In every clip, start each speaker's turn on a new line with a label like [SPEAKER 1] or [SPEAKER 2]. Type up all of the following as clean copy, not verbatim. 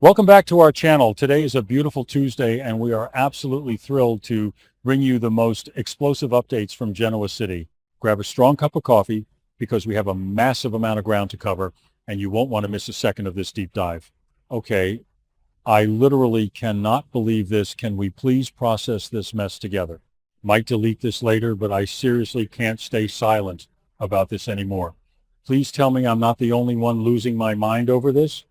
[SPEAKER 1] Welcome back to our channel. Today is a beautiful Tuesday, and we are absolutely thrilled to bring you the most explosive updates from Genoa City. Grab a strong cup of coffee because we have a massive amount of ground to cover, and you won't want to miss a second of this deep dive. Okay, I literally cannot believe this. Can we please process this mess together? Might delete this later, but I seriously can't stay silent about this anymore. Please tell me I'm not the only one losing my mind over this.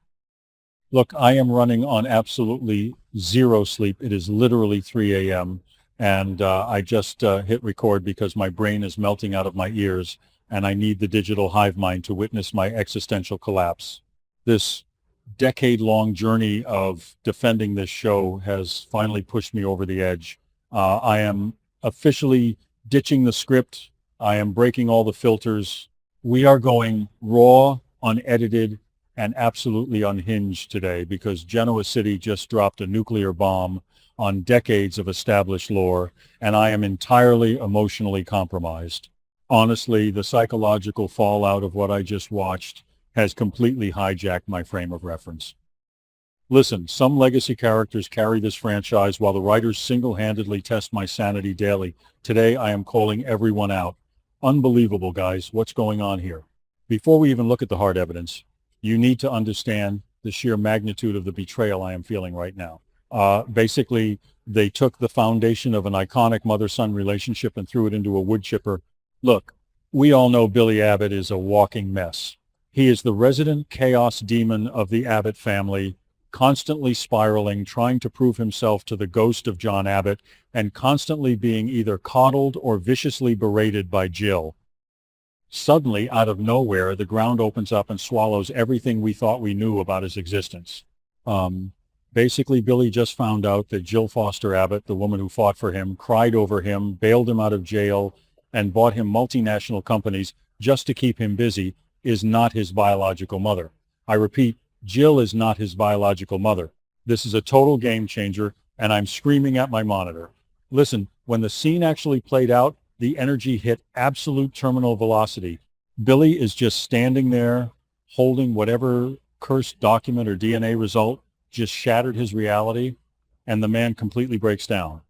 [SPEAKER 1] Look, I am running on absolutely zero sleep. It is literally 3 a.m. and I just hit record because my brain is melting out of my ears and I need the digital hive mind to witness my existential collapse. This decade-long journey of defending this show has finally pushed me over the edge. I am officially ditching the script. I am breaking all the filters. We are going raw, unedited, and absolutely unhinged today because Genoa City just dropped a nuclear bomb on decades of established lore, and I am entirely emotionally compromised. Honestly, the psychological fallout of what I just watched has completely hijacked my frame of reference. Listen, some legacy characters carry this franchise while the writers single-handedly test my sanity daily. Today, I am calling everyone out. Unbelievable, guys. What's going on here? Before we even look at the hard evidence, you need to understand the sheer magnitude of the betrayal I am feeling right now. Basically, they took the foundation of an iconic mother-son relationship and threw it into a wood chipper. Look, we all know Billy Abbott is a walking mess. He is the resident chaos demon of the Abbott family, constantly spiraling, trying to prove himself to the ghost of John Abbott, and constantly being either coddled or viciously berated by Jill. Suddenly, out of nowhere, the ground opens up and swallows everything we thought we knew about his existence. Basically, Billy just found out that Jill Foster Abbott, the woman who fought for him, cried over him, bailed him out of jail, and bought him multinational companies just to keep him busy, is not his biological mother. I repeat, Jill is not his biological mother. This is a total game changer, and I'm screaming at my monitor. Listen, when the scene actually played out, the energy hit absolute terminal velocity. Billy is just standing there holding whatever cursed document or DNA result just shattered his reality, and the man completely breaks down.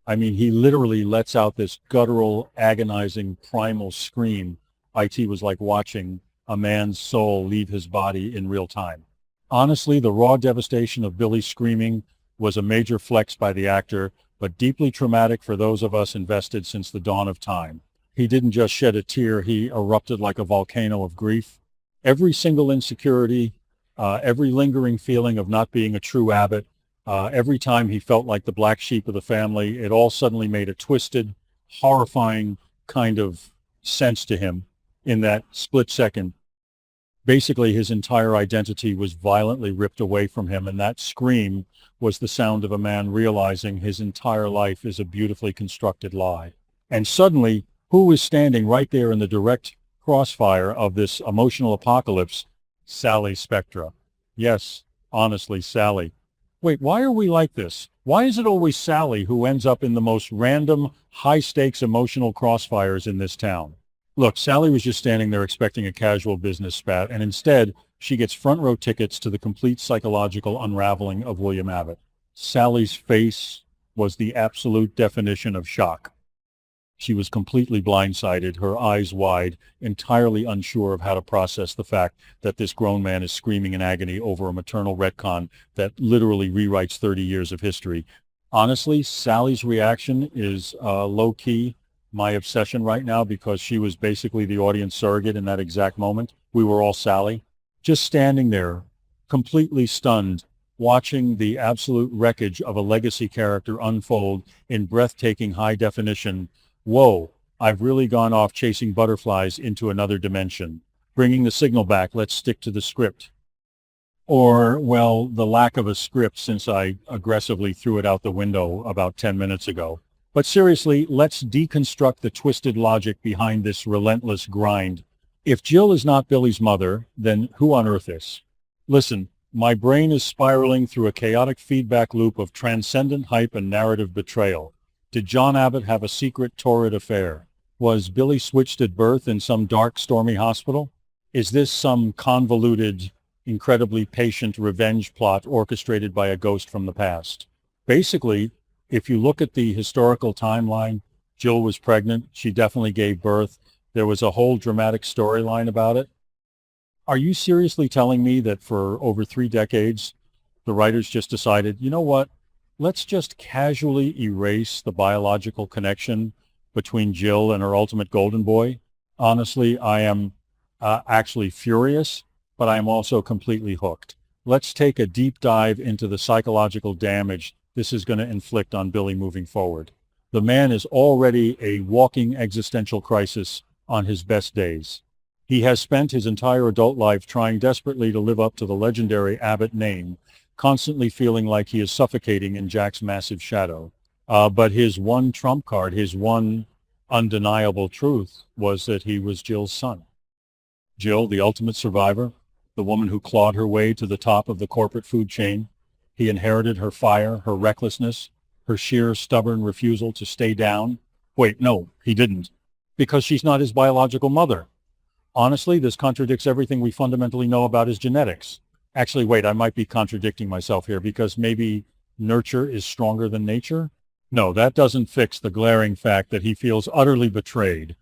[SPEAKER 1] I mean, he literally lets out this guttural, agonizing, primal scream. IT was like watching a man's soul leave his body in real time. Honestly, the raw devastation of Billy screaming was a major flex by the actor, but deeply traumatic for those of us invested since the dawn of time. He didn't just shed a tear, he erupted like a volcano of grief. Every single insecurity, every lingering feeling of not being a true Abbott, every time he felt like the black sheep of the family, it all suddenly made a twisted, horrifying kind of sense to him in that split second. Basically, his entire identity was violently ripped away from him, and that scream was the sound of a man realizing his entire life is a beautifully constructed lie. And suddenly, who was standing right there in the direct crossfire of this emotional apocalypse? Sally Spectra. Yes, honestly, Sally. Wait, why are we like this? Why is it always Sally who ends up in the most random, high-stakes emotional crossfires in this town? Look, Sally was just standing there expecting a casual business spat, and instead, she gets front row tickets to the complete psychological unraveling of William Abbott. Sally's face was the absolute definition of shock. She was completely blindsided, her eyes wide, entirely unsure of how to process the fact that this grown man is screaming in agony over a maternal retcon that literally rewrites 30 years of history. Honestly, Sally's reaction is low-key my obsession right now because she was basically the audience surrogate in that exact moment. We were all Sally, just standing there, completely stunned, watching the absolute wreckage of a legacy character unfold in breathtaking high definition. Whoa, I've really gone off chasing butterflies into another dimension. Bringing the signal back, let's stick to the script. Or, well, the lack of a script since I aggressively threw it out the window about 10 minutes ago. But seriously, let's deconstruct the twisted logic behind this relentless grind. If Jill is not Billy's mother, then who on earth is? Listen, my brain is spiraling through a chaotic feedback loop of transcendent hype and narrative betrayal. Did John Abbott have a secret torrid affair? Was Billy switched at birth in some dark, stormy hospital? Is this some convoluted incredibly patient revenge plot orchestrated by a ghost from the past. Basically, if you look at the historical timeline, Jill was pregnant. She definitely gave birth. There was a whole dramatic storyline about it. Are you seriously telling me that for over 3 decades, the writers just decided, you know what? Let's just casually erase the biological connection between Jill and her ultimate golden boy? Honestly, I am actually furious, but I am also completely hooked. Let's take a deep dive into the psychological damage this is going to inflict on Billy moving forward. The man is already a walking existential crisis on his best days. He has spent his entire adult life trying desperately to live up to the legendary Abbott name, constantly feeling like he is suffocating in Jack's massive shadow. But his one trump card, his one undeniable truth, was that he was Jill's son. Jill, the ultimate survivor, the woman who clawed her way to the top of the corporate food chain. He inherited her fire, her recklessness, her sheer stubborn refusal to stay down. Wait, no, he didn't, because she's not his biological mother. Honestly, this contradicts everything we fundamentally know about his genetics. Actually, wait, I might be contradicting myself here, because maybe nurture is stronger than nature? No, that doesn't fix the glaring fact that he feels utterly betrayed.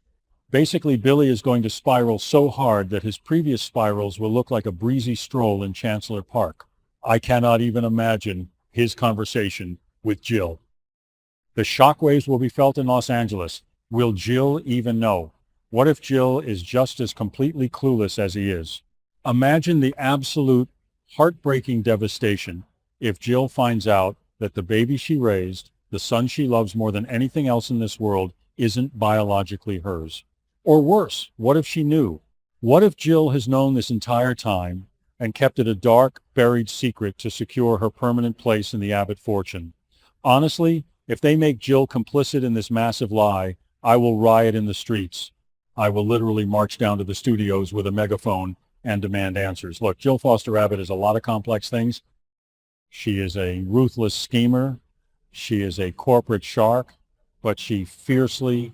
[SPEAKER 1] Basically, Billy is going to spiral so hard that his previous spirals will look like a breezy stroll in Chancellor Park. I cannot even imagine his conversation with Jill. The shockwaves will be felt in Los Angeles. Will Jill even know? What if Jill is just as completely clueless as he is? Imagine the absolute heartbreaking devastation if Jill finds out that the baby she raised, the son she loves more than anything else in this world, isn't biologically hers. Or worse, what if she knew? What if Jill has known this entire time and kept it a dark, buried secret to secure her permanent place in the Abbott fortune? Honestly, if they make Jill complicit in this massive lie, I will riot in the streets. I will literally march down to the studios with a megaphone and demand answers. Look, Jill Foster Abbott is a lot of complex things. She is a ruthless schemer. She is a corporate shark, but she fiercely,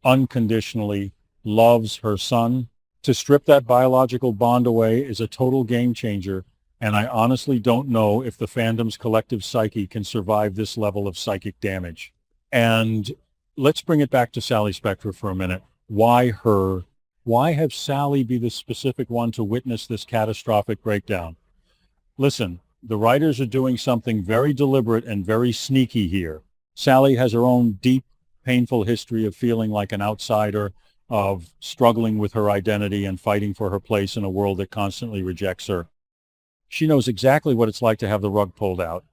[SPEAKER 1] unconditionally loves her son. To strip that biological bond away is a total game changer, and I honestly don't know if the fandom's collective psyche can survive this level of psychic damage. And let's bring it back to Sally Spectra for a minute. Why her? Why have Sally be the specific one to witness this catastrophic breakdown? Listen, the writers are doing something very deliberate and very sneaky here. Sally has her own deep, painful history of feeling like an outsider, of struggling with her identity and fighting for her place in a world that constantly rejects her. She knows exactly what it's like to have the rug pulled out.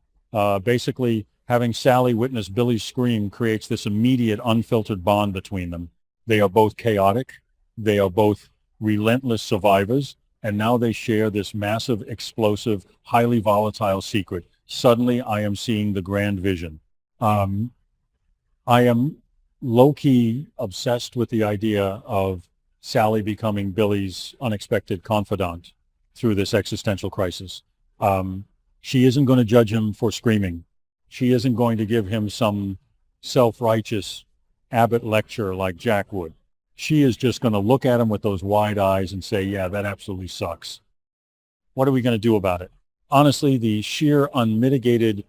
[SPEAKER 1] Basically, having Sally witness Billy's scream creates this immediate, unfiltered bond between them. They are both chaotic. They are both relentless survivors. And now they share this massive, explosive, highly volatile secret. Suddenly, I am seeing the grand vision. I am low-key obsessed with the idea of Sally becoming Billy's unexpected confidant through this existential crisis. She isn't going to judge him for screaming. She isn't going to give him some self-righteous Abbott lecture like Jack would. She is just going to look at him with those wide eyes and say, yeah, that absolutely sucks. What are we going to do about it? Honestly, the sheer unmitigated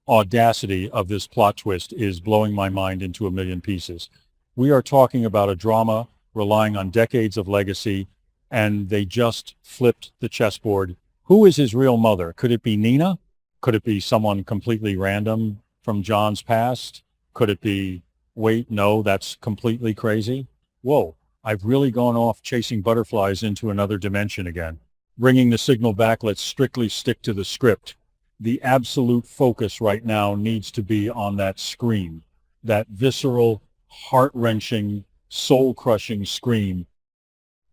[SPEAKER 1] audacity of this plot twist is blowing my mind into a million pieces. We are talking about a drama relying on decades of legacy, and they just flipped the chessboard. Who is his real mother? Could it be Nina? Could it be someone completely random from John's past? Could it be, wait, no, that's completely crazy? Whoa, I've really gone off chasing butterflies into another dimension again. Bringing the signal back, let's strictly stick to the script. The absolute focus right now needs to be on that scream, that visceral, heart-wrenching, soul-crushing scream.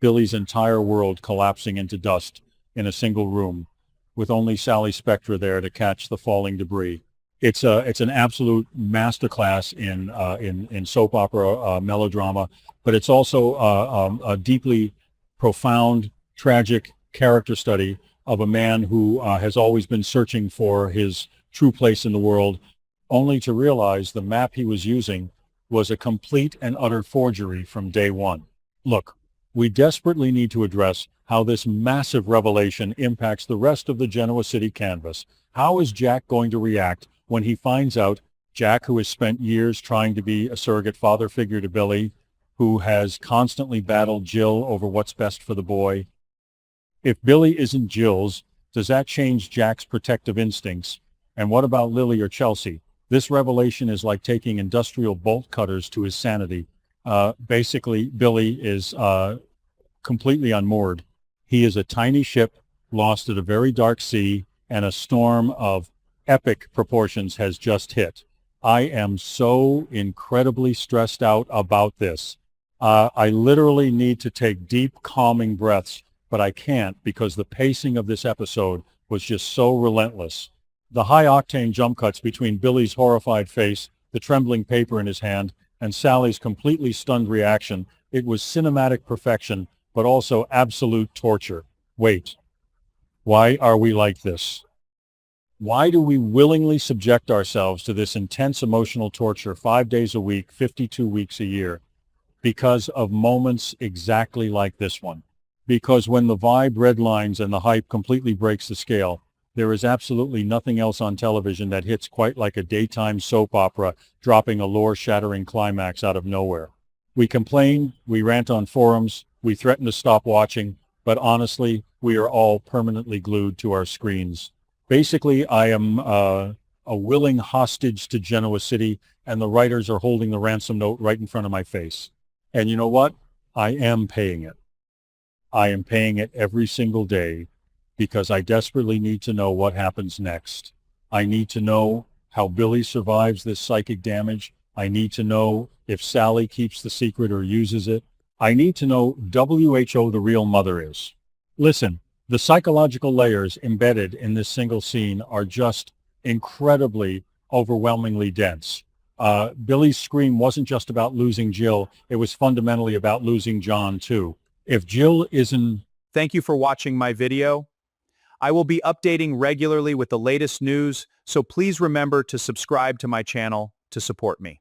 [SPEAKER 1] Billy's entire world collapsing into dust in a single room, with only Sally Spectra there to catch the falling debris. It's an absolute masterclass in soap opera melodrama, but it's also a deeply profound, tragic character study of a man who has always been searching for his true place in the world, only to realize the map he was using was a complete and utter forgery from day one. Look, We desperately need to address how this massive revelation impacts the rest of the Genoa City canvas. How is Jack going to react when he finds out, Jack, who has spent years trying to be a surrogate father figure to Billy, who has constantly battled Jill over what's best for the boy? If Billy isn't Jill's, does that change Jack's protective instincts? And what about Lily or Chelsea? This revelation is like taking industrial bolt cutters to his sanity. Basically, Billy is completely unmoored. He is a tiny ship lost at a very dark sea, and a storm of epic proportions has just hit. I am so incredibly stressed out about this. I literally need to take deep, calming breaths, but I can't because the pacing of this episode was just so relentless. The high-octane jump cuts between Billy's horrified face, the trembling paper in his hand, and Sally's completely stunned reaction. It was cinematic perfection, but also absolute torture. Wait, why are we like this? Why do we willingly subject ourselves to this intense emotional torture 5 days a week, 52 weeks a year? Because of moments exactly like this one. Because when the vibe redlines and the hype completely breaks the scale, there is absolutely nothing else on television that hits quite like a daytime soap opera dropping a lore-shattering climax out of nowhere. We complain, we rant on forums, we threaten to stop watching, but honestly, we are all permanently glued to our screens. Basically, I am a willing hostage to Genoa City, and the writers are holding the ransom note right in front of my face. And you know what? I am paying it. I am paying it every single day because I desperately need to know what happens next. I need to know how Billy survives this psychic damage. I need to know if Sally keeps the secret or uses it. I need to know WHO the real mother is. Listen, the psychological layers embedded in this single scene are just incredibly, overwhelmingly dense. Billy's scream wasn't just about losing Jill. It was fundamentally about losing John, too. If Jill isn't...
[SPEAKER 2] Thank you for watching my video. I will be updating regularly with the latest news, so please remember to subscribe to my channel to support me.